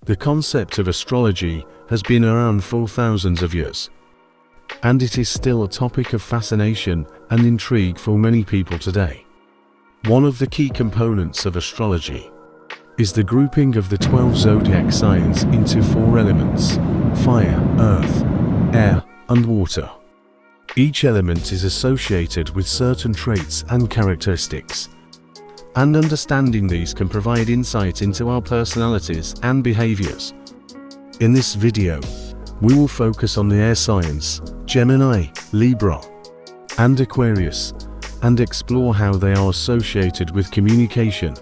The concept of astrology has been around for thousands of years, and it is still a topic of fascination and intrigue for many people today. One of the key components of astrology is the grouping of the 12 zodiac signs into 4 elements: fire, earth, air, and water. Each element is associated with certain traits and characteristics, and understanding these can provide insight into our personalities and behaviors. In this video, we will focus on the air signs, Gemini, Libra, and Aquarius, and explore how they are associated with communication,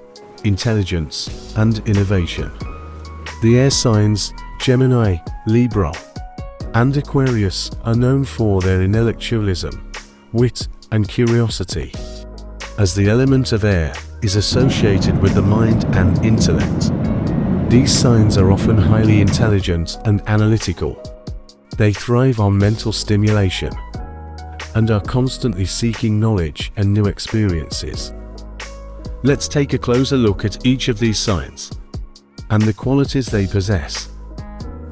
intelligence, and innovation. The air signs, Gemini, Libra, and Aquarius are known for their intellectualism, wit, and curiosity, as the element of air is associated with the mind and intellect. These signs are often highly intelligent and analytical. They thrive on mental stimulation and are constantly seeking knowledge and new experiences. Let's take a closer look at each of these signs and the qualities they possess.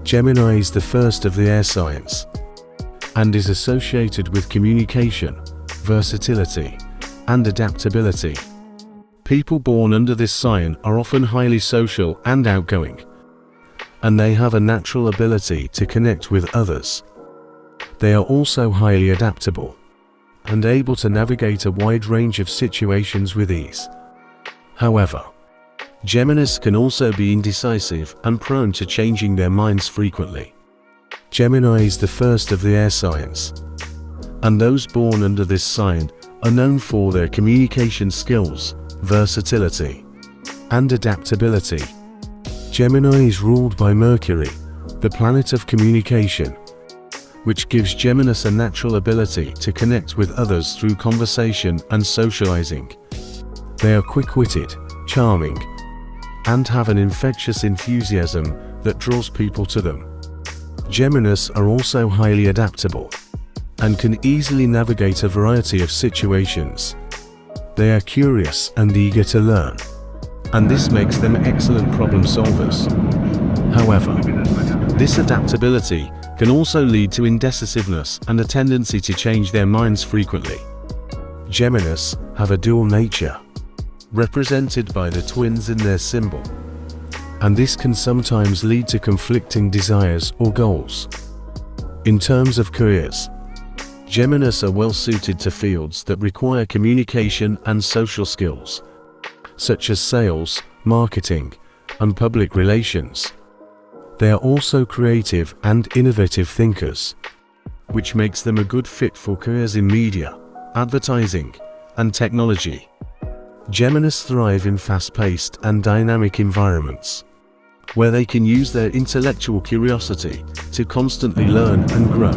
Gemini is the first of the air signs and is associated with communication, versatility, and adaptability. People born under this sign are often highly social and outgoing, and they have a natural ability to connect with others. They are also highly adaptable and able to navigate a wide range of situations with ease. However, Geminis can also be indecisive and prone to changing their minds frequently. Gemini is the first of the air signs, and those born under this sign are known for their communication skills, versatility, and adaptability. Gemini is ruled by Mercury, the planet of communication, which gives Geminis a natural ability to connect with others through conversation and socializing. They are quick-witted, charming, and have an infectious enthusiasm that draws people to them. Geminis are also highly adaptable and can easily navigate a variety of situations. They are curious and eager to learn, and this makes them excellent problem solvers. However, this adaptability can also lead to indecisiveness and a tendency to change their minds frequently. Geminis have a dual nature, represented by the twins in their symbol, and this can sometimes lead to conflicting desires or goals. In terms of careers, Geminis are well suited to fields that require communication and social skills, such as sales, marketing, and public relations. They are also creative and innovative thinkers, which makes them a good fit for careers in media, advertising, and technology. Geminis thrive in fast-paced and dynamic environments, where they can use their intellectual curiosity to constantly learn and grow.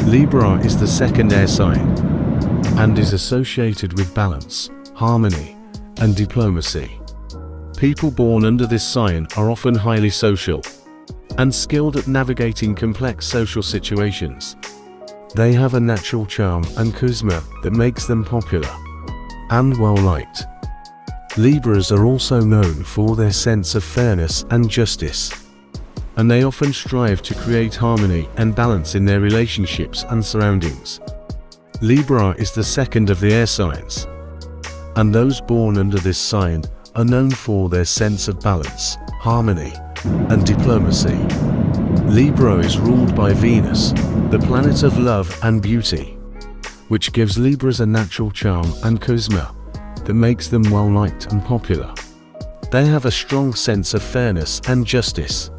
Libra is the second air sign and is associated with balance, harmony, and diplomacy. People born under this sign are often highly social and skilled at navigating complex social situations. They have a natural charm and charisma that makes them popular and well-liked. Libras are also known for their sense of fairness and justice, and they often strive to create harmony and balance in their relationships and surroundings. Libra is the second of the air signs, and those born under this sign are known for their sense of balance, harmony, and diplomacy. Libra is ruled by Venus, the planet of love and beauty, which gives Libras a natural charm and charisma that makes them well-liked and popular. They have a strong sense of fairness and justice,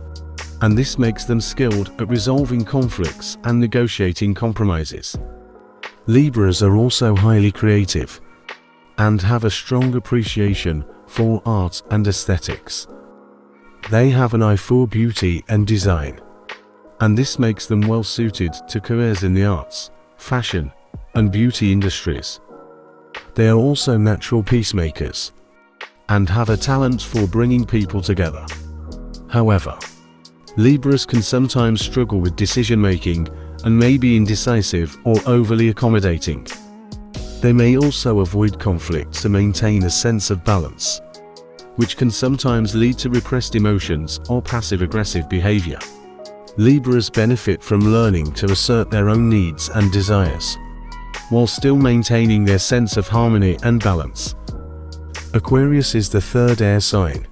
and this makes them skilled at resolving conflicts and negotiating compromises. Libras are also highly creative and have a strong appreciation for art and aesthetics. They have an eye for beauty and design, and this makes them well suited to careers in the arts, fashion, and beauty industries. They are also natural peacemakers and have a talent for bringing people together. However, Libras can sometimes struggle with decision-making and may be indecisive or overly accommodating. They may also avoid conflict to maintain a sense of balance. which can sometimes lead to repressed emotions or passive-aggressive behavior. Libras benefit from learning to assert their own needs and desires, while still maintaining their sense of harmony and balance. Aquarius is the third air sign,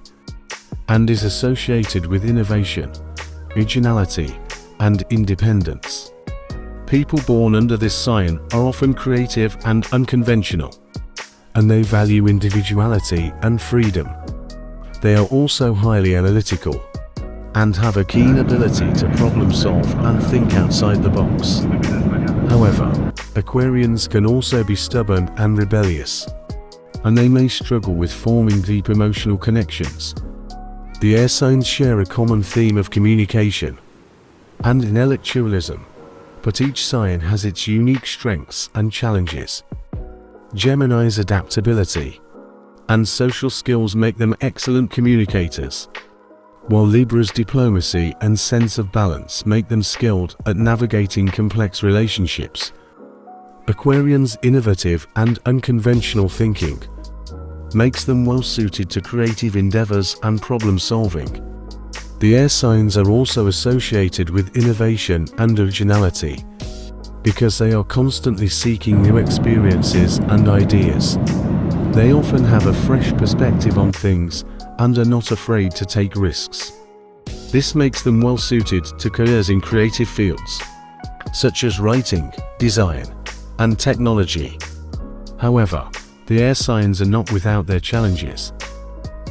and is associated with innovation, originality, and independence. People born under this sign are often creative and unconventional, and they value individuality and freedom. They are also highly analytical, and have a keen ability to problem solve and think outside the box. However, Aquarians can also be stubborn and rebellious, and they may struggle with forming deep emotional connections. The air signs share a common theme of communication and intellectualism, but each sign has its unique strengths and challenges. Gemini's adaptability and social skills make them excellent communicators, while Libra's diplomacy and sense of balance make them skilled at navigating complex relationships. Aquarians' innovative and unconventional thinking makes them well suited to creative endeavors and problem solving. The air signs are also associated with innovation and originality, because they are constantly seeking new experiences and ideas. They often have a fresh perspective on things and are not afraid to take risks. This makes them well suited to careers in creative fields, such as writing, design, and technology. However, the air signs are not without their challenges,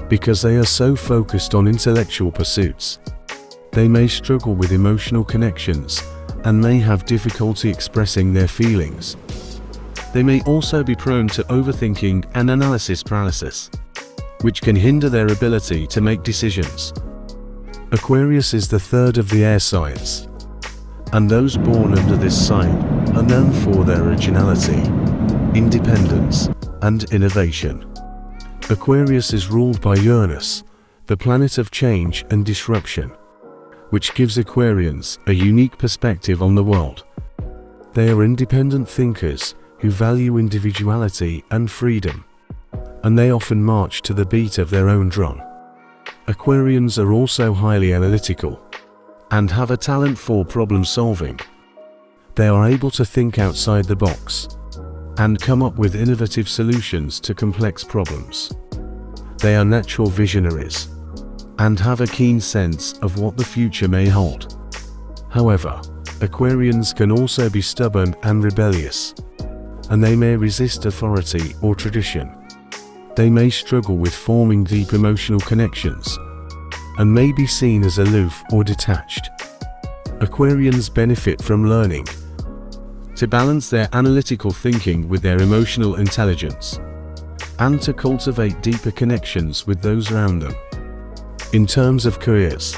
because they are so focused on intellectual pursuits. They may struggle with emotional connections and may have difficulty expressing their feelings. They may also be prone to overthinking and analysis paralysis, which can hinder their ability to make decisions. Aquarius is the third of the air signs, and those born under this sign are known for their originality, independence, and innovation. Aquarius is ruled by Uranus, the planet of change and disruption, which gives Aquarians a unique perspective on the world. They are independent thinkers who value individuality and freedom, and they often march to the beat of their own drum. Aquarians are also highly analytical, and have a talent for problem solving. They are able to think outside the box, and come up with innovative solutions to complex problems. They are natural visionaries, and have a keen sense of what the future may hold. However, Aquarians can also be stubborn and rebellious, and they may resist authority or tradition. They may struggle with forming deep emotional connections, and may be seen as aloof or detached. Aquarians benefit from learning to balance their analytical thinking with their emotional intelligence, and to cultivate deeper connections with those around them. In terms of careers,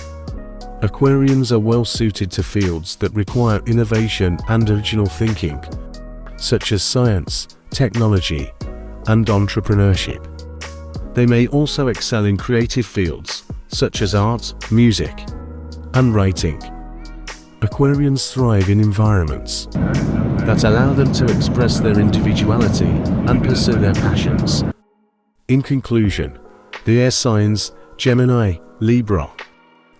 Aquarians are well suited to fields that require innovation and original thinking, such as science, technology, and entrepreneurship. They may also excel in creative fields, such as art, music, and writing. Aquarians thrive in environments that allow them to express their individuality and pursue their passions. In conclusion, the air signs Gemini, Libra,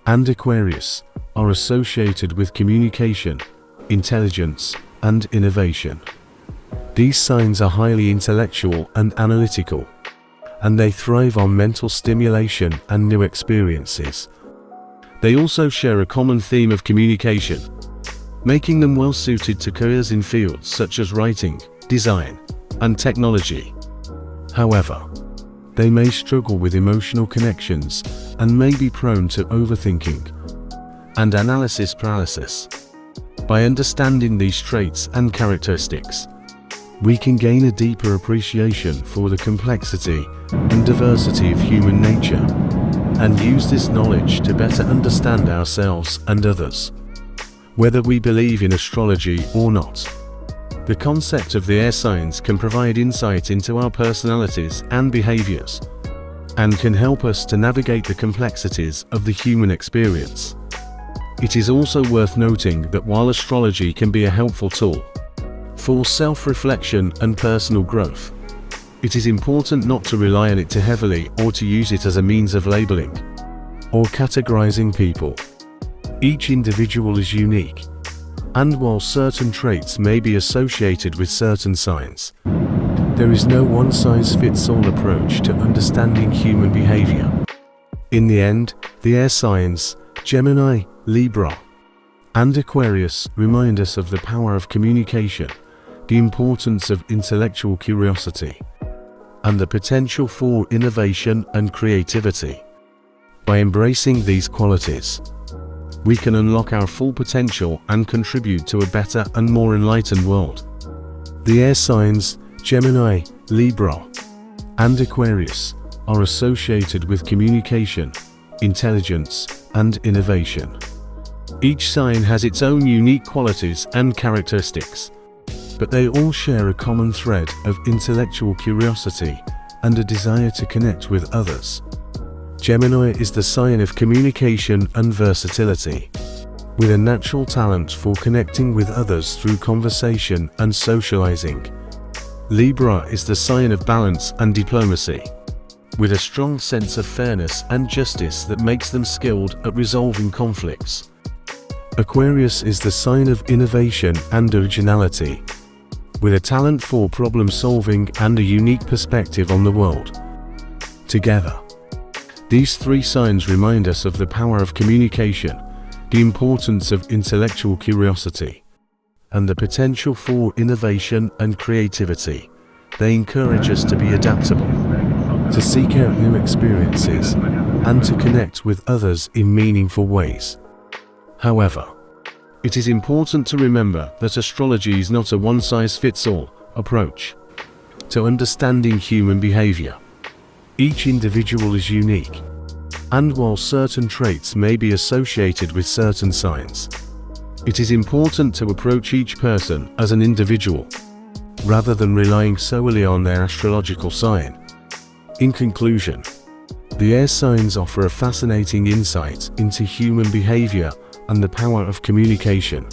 and Aquarius are associated with communication, intelligence, and innovation. These signs are highly intellectual and analytical, and they thrive on mental stimulation and new experiences. They also share a common theme of communication, making them well suited to careers in fields such as writing, design, and technology. However, they may struggle with emotional connections and may be prone to overthinking and analysis paralysis. By understanding these traits and characteristics, we can gain a deeper appreciation for the complexity and diversity of human nature, and use this knowledge to better understand ourselves and others. Whether we believe in astrology or not, the concept of the air signs can provide insight into our personalities and behaviors, and can help us to navigate the complexities of the human experience. It is also worth noting that while astrology can be a helpful tool for self-reflection and personal growth, It is important not to rely on it too heavily or to use it as a means of labeling or categorizing people. Each individual is unique, and while certain traits may be associated with certain signs, there is no one-size-fits-all approach to understanding human behavior. In the end, the air signs, Gemini, Libra, and Aquarius, remind us of the power of communication, the importance of intellectual curiosity, and the potential for innovation and creativity. By embracing these qualities, we can unlock our full potential and contribute to a better and more enlightened world. The air signs, Gemini, Libra, and Aquarius, are associated with communication, intelligence, and innovation. Each sign has its own unique qualities and characteristics, but they all share a common thread of intellectual curiosity and a desire to connect with others. Gemini is the sign of communication and versatility, with a natural talent for connecting with others through conversation and socializing. Libra is the sign of balance and diplomacy, with a strong sense of fairness and justice that makes them skilled at resolving conflicts. Aquarius is the sign of innovation and originality, with a talent for problem solving and a unique perspective on the world. Together, these three signs remind us of the power of communication, the importance of intellectual curiosity, and the potential for innovation and creativity. They encourage us to be adaptable, to seek out new experiences, and to connect with others in meaningful ways. However, it is important to remember that astrology is not a one-size-fits-all approach to understanding human behavior. Each individual is unique, and while certain traits may be associated with certain signs, it is important to approach each person as an individual, rather than relying solely on their astrological sign. In conclusion, the air signs offer a fascinating insight into human behavior and the power of communication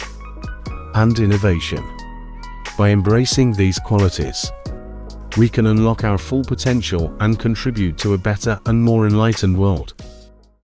and innovation. By embracing these qualities, we can unlock our full potential and contribute to a better and more enlightened world.